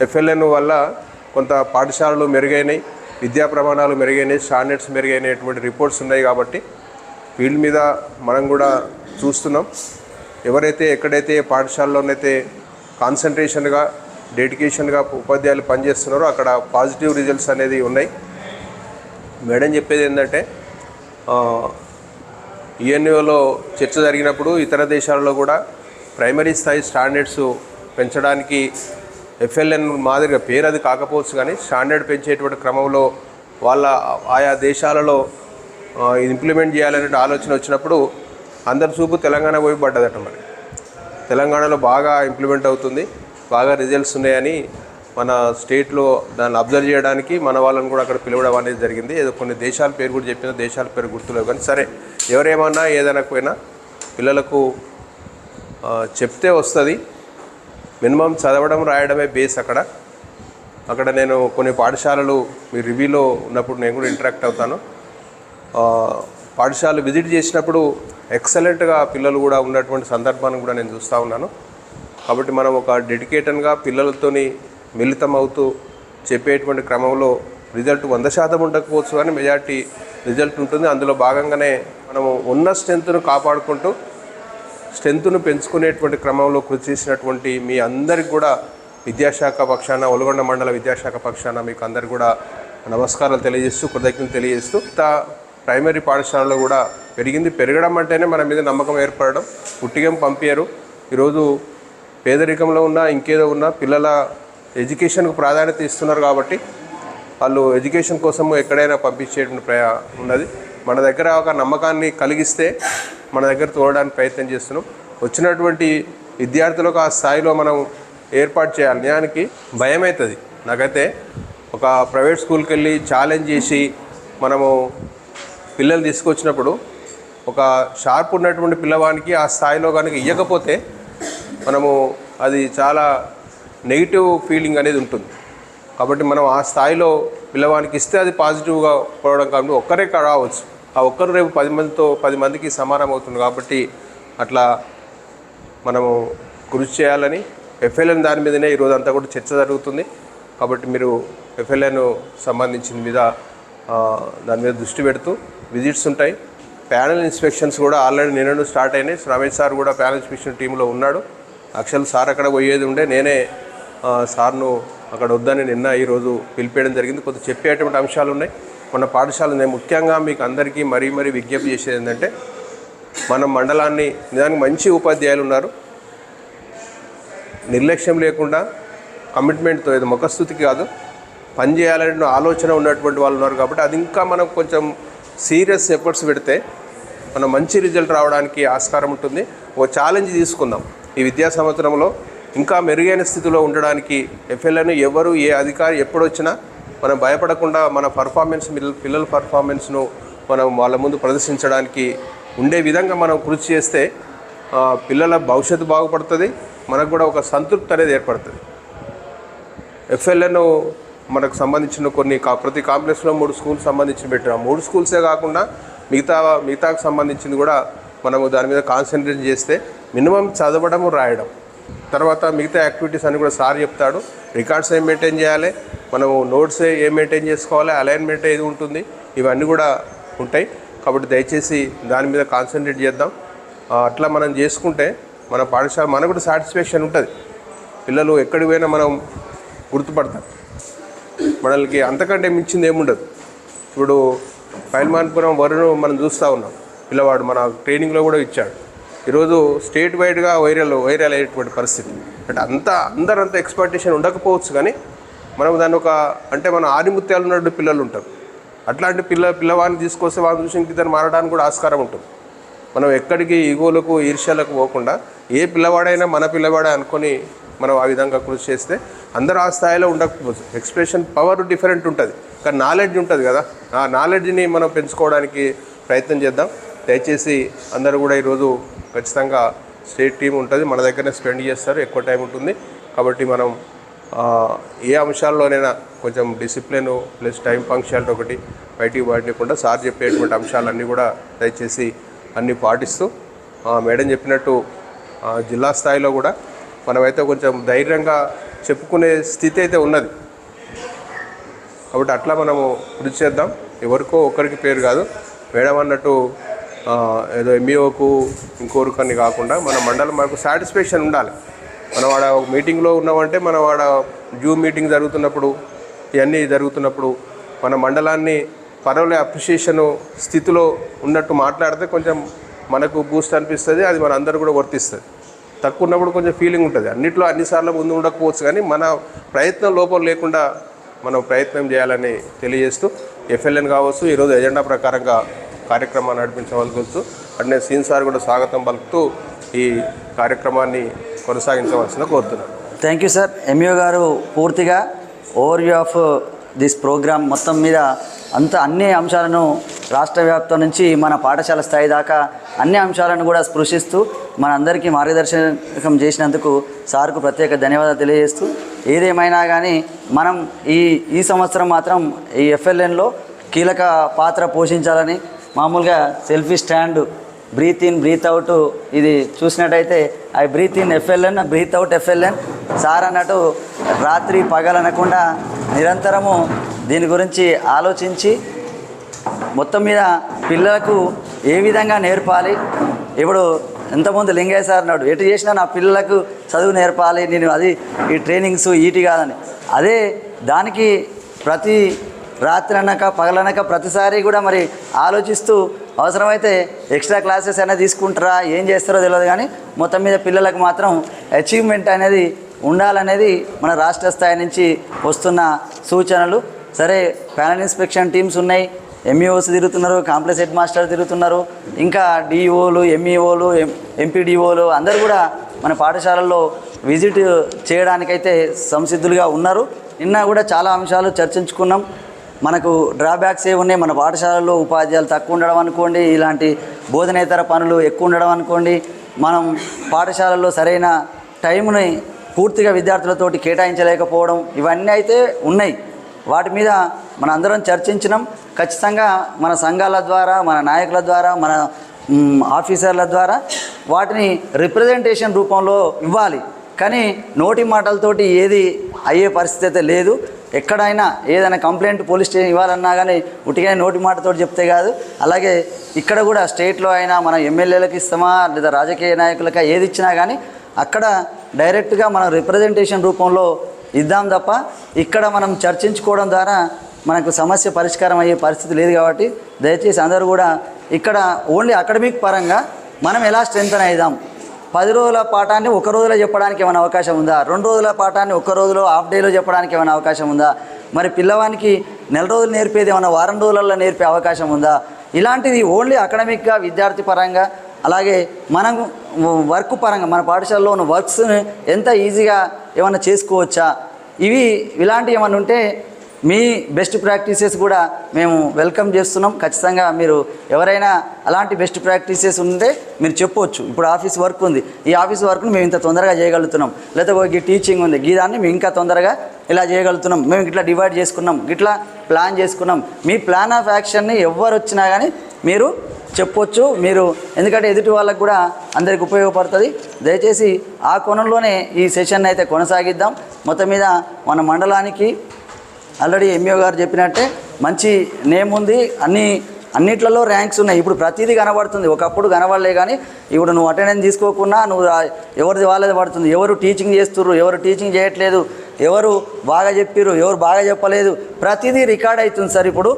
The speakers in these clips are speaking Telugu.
ఎఫ్ఎల్ఎన్ వల్ల కొంత పాఠశాలలు మెరుగైనాయి, విద్యా ప్రమాణాలు మెరుగైనాయి, స్టాండర్డ్స్ మెరుగైనటువంటి రిపోర్ట్స్ ఉన్నాయి. కాబట్టి వీళ్ళ మీద మనం కూడా చూస్తున్నాం. ఎవరైతే ఎక్కడైతే పాఠశాలలోనైతే కాన్సన్ట్రేషన్గా డెడికేషన్గా ఉపాధ్యాయులు పనిచేస్తున్నారో అక్కడ పాజిటివ్ రిజల్ట్స్ అనేది ఉన్నాయి. మేడం చెప్పేది ఏంటంటే ఈఎన్యూలో చర్చ జరిగినప్పుడు ఇతర దేశాలలో కూడా ప్రైమరీ స్థాయి స్టాండర్డ్స్ పెంచడానికి ఎఫ్ఎల్ఎన్ మాదిరిగా పేరు అది కాకపోవచ్చు కానీ స్టాండర్డ్ పెంచేటువంటి క్రమంలో వాళ్ళ ఆయా దేశాలలో ఇంప్లిమెంట్ చేయాలనే ఆలోచన వచ్చినప్పుడు అందరి చూపు తెలంగాణ వైపు పడ్డదట. మరి తెలంగాణలో బాగా ఇంప్లిమెంట్ అవుతుంది, బాగా రిజల్ట్స్ ఉన్నాయని మన స్టేట్లో దాన్ని అబ్జర్వ్ చేయడానికి మన వాళ్ళని కూడా అక్కడ పిలవడం అనేది జరిగింది. ఏదో కొన్ని దేశాల పేరు కూడా చెప్పిన, దేశాల పేరు గుర్తులేవు కానీ సరే, ఎవరేమన్నా ఏదనకపోయినా పిల్లలకు చెప్తే వస్తుంది. మినిమం చదవడం రాయడమే బేస్. అక్కడ నేను కొన్ని పాఠశాలలు మీ రివ్యూలో ఉన్నప్పుడు నేను కూడా ఇంటరాక్ట్ అవుతాను. పాఠశాలలు విజిట్ చేసినప్పుడు ఎక్సలెంట్గా పిల్లలు కూడా ఉన్నటువంటి సందర్భాన్ని కూడా నేను చూస్తూ ఉన్నాను. కాబట్టి మనం ఒక డెడికేటెడ్గా పిల్లలతోని మిళితం అవుతూ చెప్పేటువంటి క్రమంలో రిజల్ట్ 100% ఉండకపోవచ్చు కానీ మెజార్టీ రిజల్ట్ ఉంటుంది. అందులో భాగంగానే మనము ఉన్న స్ట్రెంత్ను కాపాడుకుంటూ స్ట్రెంత్ను పెంచుకునేటువంటి క్రమంలో కృషి చేసినటువంటి మీ అందరికి కూడా విద్యాశాఖ పక్షాన, ఒలగొండ మండల విద్యాశాఖ పక్షాన మీకు అందరికి కూడా నమస్కారాలు తెలియజేస్తూ, కృతజ్ఞతలు తెలియజేస్తూ, ప్రైమరీ పాఠశాలలో కూడా పెరగడం అంటేనే మన మీద నమ్మకం ఏర్పడడం. పుట్టిగం పంపించారు. ఈరోజు పేదరికంలో ఉన్నా ఇంకేదో ఉన్నా పిల్లల ఎడ్యుకేషన్కు ప్రాధాన్యత ఇస్తున్నారు. కాబట్టి వాళ్ళు ఎడ్యుకేషన్ కోసము ఎక్కడైనా పంపించేటువంటి ఉన్నది. మన దగ్గర ఒక నమ్మకాన్ని కలిగిస్తే మన దగ్గర తోడడానికి ప్రయత్నం చేస్తున్నాం. వచ్చినటువంటి విద్యార్థులకు ఆ స్థాయిలో మనం ఏర్పాటు చేయాలి. నిజానికి భయం అవుతుంది నాకైతే. ఒక ప్రైవేట్ స్కూల్కి వెళ్ళి ఛాలెంజ్ చేసి మనము పిల్లలు తీసుకొచ్చినప్పుడు ఒక షార్ప్ ఉన్నటువంటి పిల్లవానికి ఆ స్థాయిలో కనుక ఇవ్వకపోతే మనము అది చాలా నెగిటివ్ ఫీలింగ్ అనేది ఉంటుంది. కాబట్టి మనం ఆ స్థాయిలో పిల్లవానికి ఇస్తే అది పాజిటివ్గా పోవడం కాబట్టి ఒక్కరే రావచ్చు. ఆ ఒక్కరు రేపు 10 మందికి సమానం అవుతుంది. కాబట్టి అట్లా మనము కృషి చేయాలని ఎఫ్ఎల్ఎన్ దాని మీదనే ఈరోజు అంతా కూడా చర్చ జరుగుతుంది. కాబట్టి మీరు ఎఫ్ఎల్ఎన్ సంబంధించిన మీద దాని మీద దృష్టి పెడుతూ విజిట్స్ ఉంటాయి. ప్యానల్ ఇన్స్పెక్షన్స్ కూడా ఆల్రెడీ నిన్న స్టార్ట్ అయినాయి. రమేష్ సార్ కూడా ప్యానల్ ఇన్స్పెక్షన్ టీంలో ఉన్నాడు. యాక్చువల్ సార్ అక్కడ పోయేది ఉండే, నేనే సార్ను అక్కడ వద్దని నిన్న ఈరోజు పిలిపేయడం జరిగింది. కొంత చెప్పేటువంటి అంశాలు ఉన్నాయి. మన పాఠశాల నేను ముఖ్యంగా మీకు అందరికీ మరీ విజ్ఞప్తి చేసేది ఏంటంటే, మన మండలాన్ని నిజానికి మంచి ఉపాధ్యాయులు ఉన్నారు. నిర్లక్ష్యం లేకుండా కమిట్మెంట్తో, ఇది ముఖస్థుతికి కాదు, పనిచేయాలనే ఆలోచన ఉన్నటువంటి వాళ్ళు ఉన్నారు. కాబట్టి అది ఇంకా మనం కొంచెం సీరియస్ ఎఫర్ట్స్ పెడితే మనం మంచి రిజల్ట్ రావడానికి ఆస్కారం ఉంటుంది. ఓ ఛాలెంజ్ తీసుకుందాం. ఈ విద్యా సంవత్సరంలో ఇంకా మెరుగైన స్థితిలో ఉండడానికి ఎఫ్ఎల్ఎన్ ఎవరు ఏ అధికారి ఎప్పుడొచ్చినా మనం భయపడకుండా మన పర్ఫార్మెన్స్, పిల్లల పర్ఫార్మెన్స్ను మనం వాళ్ళ ముందు ప్రదర్శించడానికి ఉండే విధంగా మనం కృషి చేస్తే పిల్లల భవిష్యత్తు బాగుపడుతుంది. మనకు కూడా ఒక సంతృప్తి అనేది ఏర్పడుతుంది. ఎఫ్ఎల్ఎన్ మనకు సంబంధించిన కొన్ని ప్రతి కాంప్లెక్స్లో 3 స్కూల్స్ సంబంధించి పెట్టాం. 3 స్కూల్సే కాకుండా మిగతాకు సంబంధించింది కూడా మనము దాని మీద కాన్సన్ట్రేట్ చేస్తే మినిమం చదవడం, రాయడం, తర్వాత మిగతా యాక్టివిటీస్ అని కూడా సార్ చెప్తాడు. రికార్డ్స్ ఏం మెయింటైన్ చేయాలి, మనము నోట్స్ ఏం మెయింటైన్ చేసుకోవాలి, అలైన్మెంట్ ఏది ఉంటుంది, ఇవన్నీ కూడా ఉంటాయి. కాబట్టి దయచేసి దాని మీద కాన్సన్ట్రేట్ చేద్దాం. అట్లా మనం చేసుకుంటే మన పాఠశాల మనకు కూడా సాటిస్ఫాక్షన్ ఉంటుంది. పిల్లలు ఎక్కడికి పోయినా మనం గుర్తుపడతాం. మనకి అంతకంటే మించింది ఏముండదు. ఇప్పుడు పైల్మాన్పురం వరుణ్ మనం చూస్తూ ఉన్నాం. పిల్లవాడు మన ట్రైనింగ్లో కూడా ఇచ్చాడు. ఈరోజు స్టేట్ వైడ్గా వైరల్ అయ్యేటువంటి పరిస్థితి. అంటే అందరంత ఎక్స్పెక్టేషన్ ఉండకపోవచ్చు కానీ మనం దాన్ని మన ఆనిముత్యాలు ఉన్నట్టు పిల్లలు ఉంటారు. అట్లాంటి పిల్లవాడిని తీసుకొస్తే వాళ్ళని చూసి ఇంకిద్దరు మారడానికి కూడా ఆస్కారం ఉంటుంది. మనం ఎక్కడికి ఈగోలకు, ఈర్ష్యలకు పోకుండా ఏ పిల్లవాడైనా మన పిల్లవాడే అనుకొని మనం ఆ విధంగా కృషి చేస్తే అందరూ ఆ స్థాయిలో ఉండకపోవచ్చు. ఎక్స్ప్రెషన్ పవర్ డిఫరెంట్ ఉంటుంది, కానీ నాలెడ్జ్ ఉంటుంది కదా. ఆ నాలెడ్జ్ని మనం పెంచుకోవడానికి ప్రయత్నం చేద్దాం. దయచేసి అందరూ కూడా ఈరోజు ఖచ్చితంగా స్టేట్ టీం ఉంటుంది, మన దగ్గరనే స్పెండ్ చేస్తారు, ఎక్కువ టైం ఉంటుంది. కాబట్టి మనం ఏ అంశాల్లోనైనా కొంచెం డిసిప్లిన్ ప్లస్ టైం ఫంక్షన్లు ఒకటి బయటికి పడకుండా సార్ చెప్పేటువంటి అంశాలన్నీ కూడా దయచేసి అన్నీ పాటిస్తూ మేడం చెప్పినట్టు జిల్లా స్థాయిలో కూడా మనమైతే కొంచెం ధైర్యంగా చెప్పుకునే స్థితి అయితే ఉన్నది. కాబట్టి అట్లా మనము కృషి చేద్దాం. ఎవరికో ఒకరికి పేరు కాదు, మేడం అన్నట్టు ఏదో ఎంఈఓకు ఇంకొకరికని కాకుండా మన మండలం మనకు సాటిస్ఫాక్షన్ ఉండాలి. మనం ఆడ ఒక మీటింగ్లో ఉన్నామంటే మనం ఆడ జూమ్ మీటింగ్ జరుగుతున్నప్పుడు ఇవన్నీ జరుగుతున్నప్పుడు మన మండలాన్ని పర్వాలే అప్రిషియేషన్ స్థితిలో ఉన్నట్టు మాట్లాడితే కొంచెం మనకు బూస్ట్ అనిపిస్తుంది. అది మన అందరూ కూడా వర్తిస్తుంది. తక్కువ ఉన్నప్పుడు కొంచెం ఫీలింగ్ ఉంటుంది. అన్నిట్లో అన్నిసార్లు ముందు ఉండకపోవచ్చు, కానీ మన ప్రయత్నం లోపం లేకుండా మనం ప్రయత్నం చేయాలని తెలియజేస్తూ ఎఫ్ఎల్ఎన్ కావచ్చు ఈరోజు ఎజెండా ప్రకారంగా కార్యక్రమాన్ని నడిపించవలసి అట్నే సీన్ సార్ కూడా స్వాగతం పలుకుతూ ఈ కార్యక్రమాన్ని కొనసాగించవలసిన కోరుతున్నాను. Thank you sir. ఎంఈఓ గారు పూర్తిగా ఓవర్వ్యూ ఆఫ్ దిస్ ప్రోగ్రామ్ మొత్తం మీద అన్ని అంశాలను రాష్ట్ర వ్యాప్తం నుంచి మన పాఠశాల స్థాయి దాకా అన్ని అంశాలను కూడా స్పృశిస్తూ మనందరికీ మార్గదర్శకం చేసినందుకు సార్కు ప్రత్యేక ధన్యవాదాలు తెలియజేస్తూ, ఏదేమైనా కానీ మనం ఈ సంవత్సరం మాత్రం ఈ ఎఫ్ఎల్ఎన్లో కీలక పాత్ర పోషించాలని, మామూలుగా selfie stand breathe in breathe out ఇది చూసినట్టయితే I breathe in FLN, breathe out FLN. Sir అన్నట్టు రాత్రి పగలనకుండా నిరంతరము దీని గురించి ఆలోచించి మొత్తం మీద పిల్లలకు ఏ విధంగా నేర్పాలి. ఇప్పుడు ఇంతకుముందు లింగయ్య సార్ అన్నాడు, ఎటు చేసినా నా పిల్లలకు చదువు నేర్పాలి, నేను అది ఈ ట్రైనింగ్స్ ఈటి కాదని. అదే దానికి ప్రతి రాత్రి అనక పగలనక ప్రతిసారి కూడా మరి ఆలోచిస్తూ అవసరమైతే ఎక్స్ట్రా క్లాసెస్ అయినా తీసుకుంటారా, ఏం చేస్తారో తెలియదు, కానీ మొత్తం మీద పిల్లలకు మాత్రం అచీవ్మెంట్ అనేది ఉండాలనేది మన రాష్ట్ర స్థాయి నుంచి వస్తున్న సూచనలు. సరే, ప్యానల్ ఇన్స్పెక్షన్ టీమ్స్ ఉన్నాయి, ఎంఈఓస్ తిరుగుతున్నారు, కాంప్లెక్స్ హెడ్ మాస్టర్ తిరుగుతున్నారు, ఇంకా డిఈఓలు, ఎంఈఓలు, ఎంపీడీఓలు అందరూ కూడా మన పాఠశాలల్లో విజిట్ చేయడానికైతే సంసిద్ధులుగా ఉన్నారు. నిన్న కూడా చాలా అంశాలు చర్చించుకున్నాం. మనకు డ్రాబ్యాక్స్ ఏ ఉన్నాయి, మన పాఠశాలలో ఉపాధ్యాయులు తక్కువ ఉండడం అనుకోండి, ఇలాంటి బోధనేతర పనులు ఎక్కువ ఉండడం అనుకోండి, మనం పాఠశాలల్లో సరైన టైంని పూర్తిగా విద్యార్థులతోటి కేటాయించలేకపోవడం, ఇవన్నీ అయితే ఉన్నాయి. వాటి మీద మన అందరం చర్చించినాం. ఖచ్చితంగా మన సంఘాల ద్వారా, మన నాయకుల ద్వారా, మన ఆఫీసర్ల ద్వారా వాటిని రిప్రజెంటేషన్ రూపంలో ఇవ్వాలి. కానీ నోటి మాటలతోటి ఏది అయ్యే పరిస్థితి అయితే లేదు. ఎక్కడైనా ఏదైనా కంప్లైంట్ పోలీస్ స్టేషన్ ఇవ్వాలన్నా కానీ ఉట్టిగా నోటి మాటతో చెప్తే కాదు. అలాగే ఇక్కడ కూడా స్టేట్లో అయినా మన ఎమ్మెల్యేలకు ఇస్తామా లేదా రాజకీయ నాయకులకి ఏది ఇచ్చినా కానీ అక్కడ డైరెక్ట్గా మనం రిప్రజెంటేషన్ రూపంలో ఇద్దాం తప్ప ఇక్కడ మనం చర్చించుకోవడం ద్వారా మనకు సమస్య పరిష్కారం అయ్యే పరిస్థితి లేదు. కాబట్టి దయచేసి అందరూ కూడా ఇక్కడ ఓన్లీ అకాడమిక్ పరంగా మనం ఎలా స్ట్రెంగ్తన్ అవుదాం, 10 రోజుల పాఠాన్ని ఒక రోజులో చెప్పడానికి ఏమైనా అవకాశం ఉందా, 2 రోజుల పాఠాన్ని ఒక్క రోజులో హాఫ్ డేలో చెప్పడానికి ఏమైనా అవకాశం ఉందా, మరి పిల్లవానికి 4 రోజులు నేర్పేది ఏమైనా వారం రోజులలో నేర్పే అవకాశం ఉందా, ఇలాంటిది ఓన్లీ అకాడమిక్గా విద్యార్థి పరంగా, అలాగే మనం వర్క్ పరంగా మన పాఠశాలలో ఉన్న వర్క్స్ని ఎంత ఈజీగా ఏమైనా చేసుకోవచ్చా, ఇలాంటివి ఏమైనా ఉంటే మీ బెస్ట్ ప్రాక్టీసెస్ కూడా మేము వెల్కమ్ చేస్తున్నాం. ఖచ్చితంగా మీరు ఎవరైనా అలాంటి బెస్ట్ ప్రాక్టీసెస్ ఉంటే మీరు చెప్పవచ్చు. ఇప్పుడు ఆఫీస్ వర్క్ ఉంది, ఈ ఆఫీస్ వర్క్ని మేము ఇంత తొందరగా చేయగలుగుతున్నాం, లేకపోతే ఈ టీచింగ్ ఉంది, ఈ దాన్ని మేము ఇంకా తొందరగా ఇలా చేయగలుగుతున్నాం, మేము ఇట్లా డివైడ్ చేసుకున్నాం, ఇట్లా ప్లాన్ చేసుకున్నాం. మీ ప్లాన్ ఆఫ్ యాక్షన్ని ఎవరు వచ్చినా కానీ మీరు చెప్పొచ్చు. మీరు ఎందుకంటే ఎదుటి వాళ్ళకు కూడా అందరికి ఉపయోగపడుతుంది. దయచేసి ఆ కోణంలోనే ఈ సెషన్ అయితే కొనసాగిద్దాం. మొత్తం మీద మన మండలానికి ఆల్రెడీ ఎంఈఓ గారు చెప్పినట్టే మంచి నేమ్ ఉంది, అన్నిట్లలో ర్యాంక్స్ ఉన్నాయి. ఇప్పుడు ప్రతిదీ కనబడుతుంది, ఒకప్పుడు కనబడలే. కానీ ఇప్పుడు నువ్వు అటెండెన్స్ తీసుకోకుండా నువ్వు ఎవరిది వాళ్ళది పడుతుంది. ఎవరు టీచింగ్ చేస్తుర్రు, ఎవరు టీచింగ్ చేయట్లేదు, ఎవరు బాగా చెప్పిర్రు, ఎవరు బాగా చెప్పలేదు, ప్రతిదీ రికార్డ్ అవుతుంది సార్. ఇప్పుడు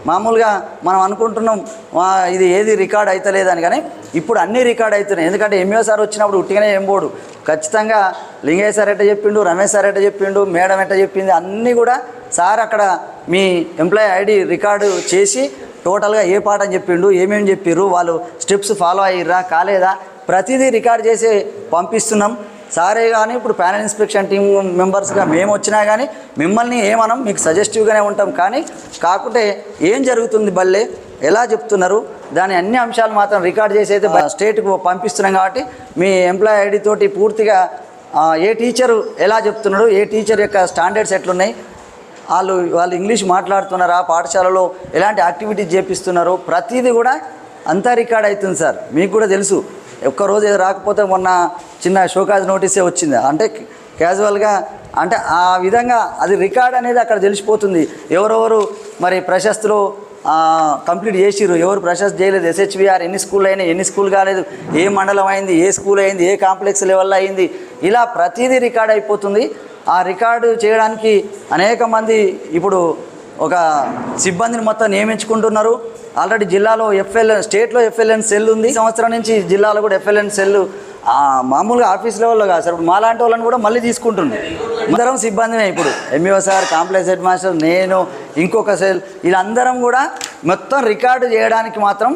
మామూలుగా మనం అనుకుంటున్నాం ఇది ఏది రికార్డ్ అవుతలేదని, కానీ ఇప్పుడు అన్నీ రికార్డ్ అవుతున్నాయి. ఎందుకంటే ఎంఈఓ సార్ వచ్చినప్పుడు ఉట్టిగానే ఏం పోడు, ఖచ్చితంగా లింగయ్య సార్ ఎట్ట చెప్పిండు, రమేష్ సార్ ఎట్ట చెప్పిండు, మేడం ఎట్ట చెప్పింది, అన్నీ కూడా సార్ అక్కడ మీ ఎంప్లాయీ ఐడి రికార్డు చేసి టోటల్గా ఏ పాఠం చెప్పిండు, ఏమేమి చెప్పిర్రు, వాళ్ళు స్టెప్స్ ఫాలో అయ్యిర్రా కాలేదా, ప్రతిదీ రికార్డ్ చేసి పంపిస్తున్నాం. సారే కానీ ఇప్పుడు ప్యానల్ ఇన్స్పెక్షన్ టీమ్ మెంబర్స్గా మేము వచ్చినా కానీ మిమ్మల్ని ఏమనం, మీకు సజెస్టివ్గానే ఉంటాం. కానీ కాకుంటే ఏం జరుగుతుంది బల్లే, ఎలా చెప్తున్నారు, దాని అన్ని అంశాలు మాత్రం రికార్డ్ చేసి అయితే స్టేట్కు పంపిస్తున్నాం. కాబట్టి మీ ఎంప్లాయీ ఐడి తోటి పూర్తిగా ఏ టీచరు ఎలా చెప్తున్నాడు, ఏ టీచర్ యొక్క స్టాండర్డ్స్ ఎట్లున్నాయి, వాళ్ళు ఇంగ్లీష్ మాట్లాడుతున్నారా, పాఠశాలలో ఎలాంటి యాక్టివిటీస్ చేపిస్తున్నారు, ప్రతిదీ కూడా అంతా రికార్డ్ అవుతుంది సార్. మీకు కూడా తెలుసు, ఒక్కరోజు ఏదో రాకపోతే మొన్న చిన్న షోకాజ్ నోటీసే వచ్చింది. అంటే క్యాజువల్గా అంటే ఆ విధంగా అది రికార్డ్ అనేది అక్కడ తెలిసిపోతుంది. ఎవరెవరు మరి ప్రశస్తులు కంప్లీట్ చేసిర్రు, ఎవరు ప్రశస్తి చేయలేదు, SHVR ఎన్ని స్కూల్ అయినాయి, ఎన్ని స్కూల్ కాలేదు, ఏ మండలం అయింది, ఏ స్కూల్ అయింది, ఏ కాంప్లెక్స్ లెవెల్లో అయింది, ఇలా ప్రతిదీ రికార్డ్ అయిపోతుంది. ఆ రికార్డు చేయడానికి అనేక మంది ఇప్పుడు ఒక సిబ్బందిని మొత్తం నియమించుకుంటున్నారు. ఆల్రెడీ జిల్లాలో స్టేట్లో FLN సెల్ ఉంది. ఈ సంవత్సరం నుంచి జిల్లాలో కూడా FLN సెల్ మామూలుగా ఆఫీస్ లెవెల్లో కాదు సార్, ఇప్పుడు మాలాంటి వాళ్ళని కూడా మళ్ళీ తీసుకుంటుంది. అందరం సిబ్బందిమే ఇప్పుడు MUO sir, complex head master, నేను, ఇంకొక సెల్, వీళ్ళందరం కూడా మొత్తం రికార్డు చేయడానికి మాత్రం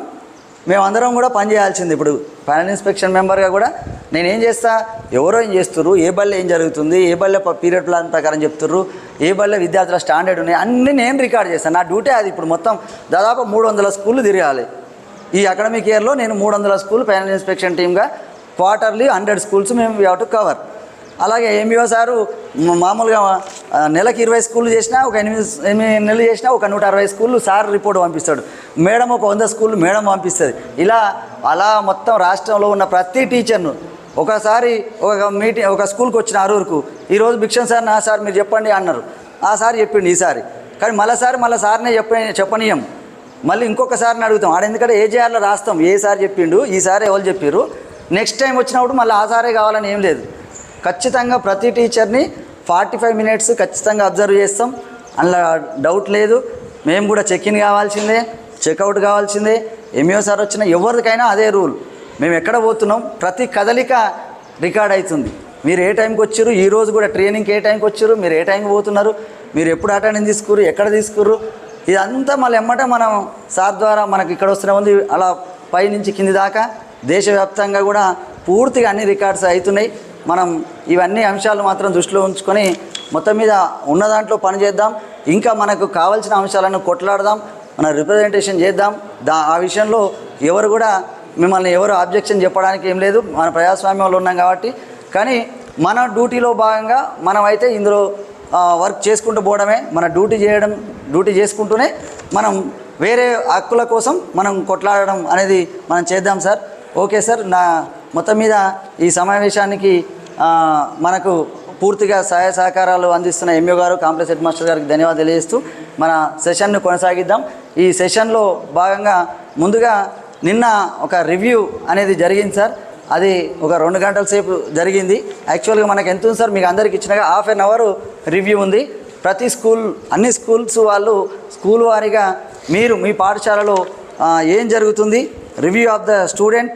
మేమందరం కూడా పనిచేయాల్సింది. ఇప్పుడు ప్యానల్ ఇన్స్పెక్షన్ మెంబర్గా కూడా నేనేం చేస్తా, ఎవరో ఏం చేస్తుర్రు, ఏ బళ్ళో ఏం జరుగుతుంది, ఏ బళ్ళో పీరియడ్ ప్లాన్ ప్రకారం చెప్తుర్రు, ఏ బళ్ళో విద్యార్థుల స్టాండర్డ్ ఉన్నాయి, అన్నీ నేను రికార్డ్ చేస్తాను. నా డ్యూటీ అది. ఇప్పుడు మొత్తం దాదాపు 300 స్కూళ్ళు తిరగాలి. ఈ అకాడమిక్ ఇయర్లో నేను 300 స్కూల్ ప్యానల్ ఇన్స్పెక్షన్ టీమ్గా క్వార్టర్లీ 100 స్కూల్స్ మేము వీ హ్యావ్ టు కవర్. అలాగే MUO సారు మామూలుగా నెలకు 20 స్కూళ్ళు చేసినా, ఒక 8 నెలలు చేసినా ఒక 160 స్కూళ్ళు సార్ రిపోర్ట్ పంపిస్తాడు. మేడం ఒక 100 స్కూళ్ళు మేడం పంపిస్తుంది. అలా మొత్తం రాష్ట్రంలో ఉన్న ప్రతి టీచర్ను ఒకసారి ఒక స్కూల్కి వచ్చిన అరూరుకు ఈరోజు భిక్షన్ సార్ నా సార్ మీరు చెప్పండి అన్నారు. ఆ సార్ చెప్పిండు ఈసారి, కానీ మళ్ళీ సార్నే చెప్పనీయం, మళ్ళీ ఇంకొకసారిని అడుగుతాం. ఎందుకంటే AJRలో రాస్తాం ఏ సార్ చెప్పిండు, ఈసారి ఎవరు చెప్పారు, నెక్స్ట్ టైం వచ్చినప్పుడు మళ్ళీ ఆ సారే కావాలని ఏం లేదు. ఖచ్చితంగా ప్రతి టీచర్ని 45 మినిట్స్ ఖచ్చితంగా అబ్జర్వ్ చేస్తాం, అందులో డౌట్ లేదు. మేము కూడా చెక్-ఇన్ కావాల్సిందే, చెక్అవుట్ కావాల్సిందే. MUO సార్ వచ్చిన ఎవరికైనా అదే రూల్. మేము ఎక్కడ పోతున్నాం ప్రతి కదలిక రికార్డ్ అవుతుంది. మీరు ఏ టైంకి వచ్చారు, ఈరోజు కూడా ట్రైనింగ్కి ఏ టైంకి వచ్చారు, మీరు ఏ టైంకి పోతున్నారు, మీరు ఎప్పుడు అటెండెన్స్ తీసుకుర్రు, ఎక్కడ తీసుకుర్రు, ఇదంతా మళ్ళీ ఎమ్మట మనం సార్ ద్వారా మనకి ఇక్కడ వస్తున్న ఉంది. అలా పై నుంచి కింది దాకా దేశవ్యాప్తంగా కూడా పూర్తిగా అన్ని రికార్డ్స్ అవుతున్నాయి. మనం ఇవన్నీ అంశాలు మాత్రం దృష్టిలో ఉంచుకొని మొత్తం మీద ఉన్న దాంట్లో పనిచేద్దాం. ఇంకా మనకు కావాల్సిన అంశాలను కొట్లాడదాం, మన రిప్రజెంటేషన్ చేద్దాం. ఆ విషయంలో ఎవరు కూడా మిమ్మల్ని ఎవరు ఆబ్జెక్షన్ చెప్పడానికి ఏం లేదు. మన ప్రజాస్వామ్యంలో ఉన్నాం కాబట్టి. కానీ మన డ్యూటీలో భాగంగా మనమైతే ఇందులో వర్క్ చేసుకుంటూ పోవడమే, మన డ్యూటీ చేసుకుంటూనే మనం వేరే హక్కుల కోసం మనం కొట్లాడడం అనేది మనం చేద్దాం సార్. ఓకే సార్, నా మొత్తం మీద ఈ సమావేశానికి మనకు పూర్తిగా సహాయ సహకారాలు అందిస్తున్న MUO గారు, కాంప్లెక్స్ హెడ్ మాస్టర్ గారికి ధన్యవాదాలు తెలియజేస్తూ మన సెషన్ను కొనసాగిద్దాం. ఈ సెషన్లో భాగంగా ముందుగా నిన్న ఒక రివ్యూ అనేది జరిగింది సార్. అది ఒక 2 గంటల సేపు జరిగింది. యాక్చువల్గా మనకు ఎంత ఉంది సార్, మీకు అందరికి ఇచ్చినగా ½ అన్ అవర్ రివ్యూ ఉంది. ప్రతి అన్ని స్కూల్స్ వాళ్ళు స్కూల్ వారీగా మీరు మీ పాఠశాలలో ఏం జరుగుతుంది, review of the student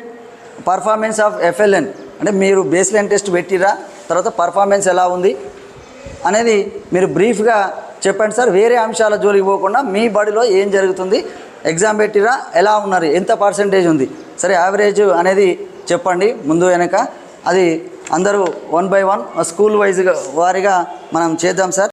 performance of FLN, అంటే మీరు బేస్లైన్ టెస్ట్ పెట్టిరా, తర్వాత పర్ఫార్మెన్స్ ఎలా ఉంది అనేది మీరు బ్రీఫ్గా చెప్పండి సార్. వేరే అంశాల జోలికి పోకుండా మీ బడిలో ఏం జరుగుతుంది, ఎగ్జామ్ పెట్టిరా, ఎలా ఉన్నారు, ఎంత పర్సెంటేజ్ ఉంది, సరే యావరేజ్ అనేది చెప్పండి ముందు వెనక. అది అందరూ 1 by 1 స్కూల్ వైజ్గా వారీగా మనం చేద్దాం సార్.